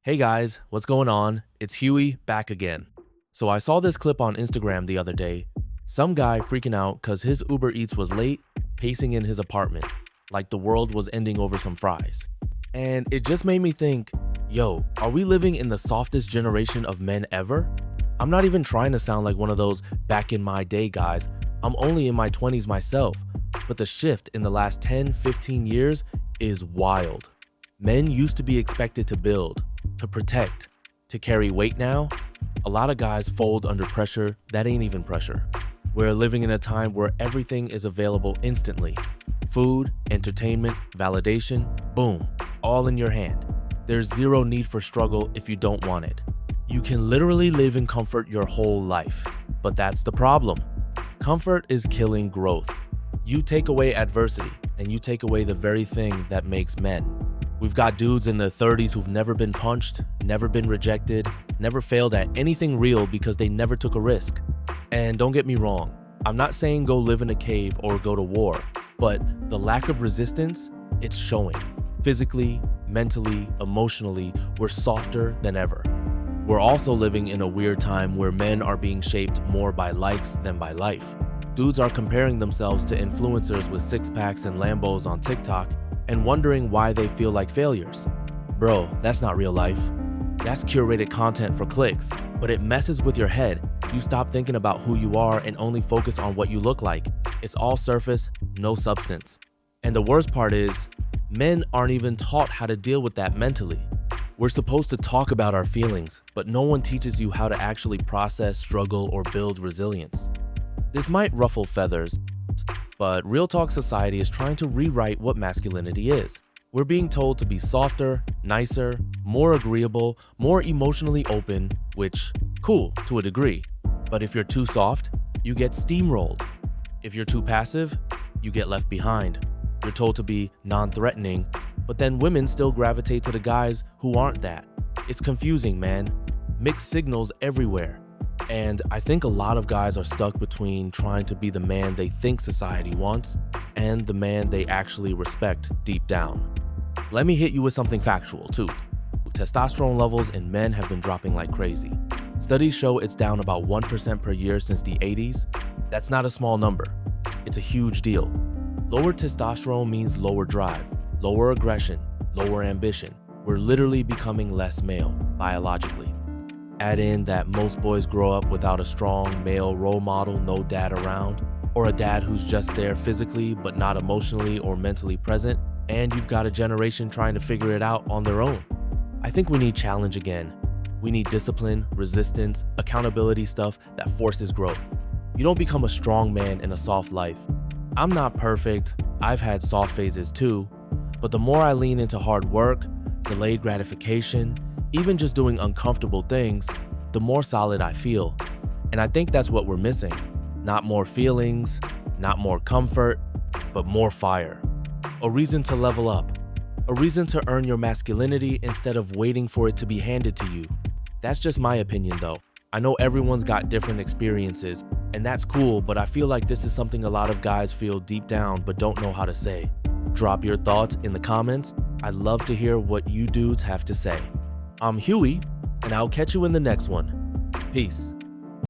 Hey guys, what's going on? It's Huey back again. So I saw this clip on Instagram the other day. Some guy freaking out because his Uber Eats was late, pacing in his apartment, like the world was ending over some fries. And it just made me think, yo, are we living in the softest generation of men ever? I'm not even trying to sound like one of those back in my day guys. I'm only in my 20s myself, but the shift in the last 10, 15 years is wild. Men used to be expected to build, to protect, to carry weight now. A lot of guys fold under pressure that ain't even pressure. We're living in a time where everything is available instantly. Food, entertainment, validation, boom, all in your hand. There's zero need for struggle if you don't want it. You can literally live in comfort your whole life. But that's the problem. Comfort is killing growth. You take away adversity, and you take away the very thing that makes men. We've got dudes in their 30s who've never been punched, never been rejected, never failed at anything real because they never took a risk. And don't get me wrong, I'm not saying go live in a cave or go to war, but the lack of resistance, it's showing. Physically, mentally, emotionally, we're softer than ever. We're also living in a weird time where men are being shaped more by likes than by life. Dudes are comparing themselves to influencers with six-packs and Lambos on TikTok and wondering why they feel like failures. Bro, that's not real life. That's curated content for clicks, but it messes with your head. You stop thinking about who you are and only focus on what you look like. It's all surface, no substance. And the worst part is, men aren't even taught how to deal with that mentally. We're supposed to talk about our feelings, but no one teaches you how to actually process, struggle, or build resilience. This might ruffle feathers, but Real Talk Society is trying to rewrite what masculinity is. We're being told to be softer, nicer, more agreeable, more emotionally open, which, cool to a degree. But if you're too soft, you get steamrolled. If you're too passive, you get left behind. You're told to be non-threatening, but then women still gravitate to the guys who aren't that. It's confusing, man. Mixed signals everywhere. And I think a lot of guys are stuck between trying to be the man they think society wants and the man they actually respect deep down. Let me hit you with something factual too. Testosterone levels in men have been dropping like crazy. Studies show it's down about 1% per year since the 80s. That's not a small number. It's a huge deal. Lower testosterone means lower drive, lower aggression, lower ambition. We're literally becoming less male, biologically. Add in that most boys grow up without a strong male role model, no dad around, or a dad who's just there physically but not emotionally or mentally present, and you've got a generation trying to figure it out on their own. I think we need challenge again. We need discipline, resistance, accountability stuff that forces growth. You don't become a strong man in a soft life. I'm not perfect, I've had soft phases too, but the more I lean into hard work, delayed gratification, even just doing uncomfortable things, the more solid I feel. And I think that's what we're missing. Not more feelings, not more comfort, but more fire. A reason to level up. A reason to earn your masculinity instead of waiting for it to be handed to you. That's just my opinion though. I know everyone's got different experiences, and that's cool, but I feel like this is something a lot of guys feel deep down but don't know how to say. Drop your thoughts in the comments. I'd love to hear what you dudes have to say. I'm Huey, and I'll catch you in the next one. Peace.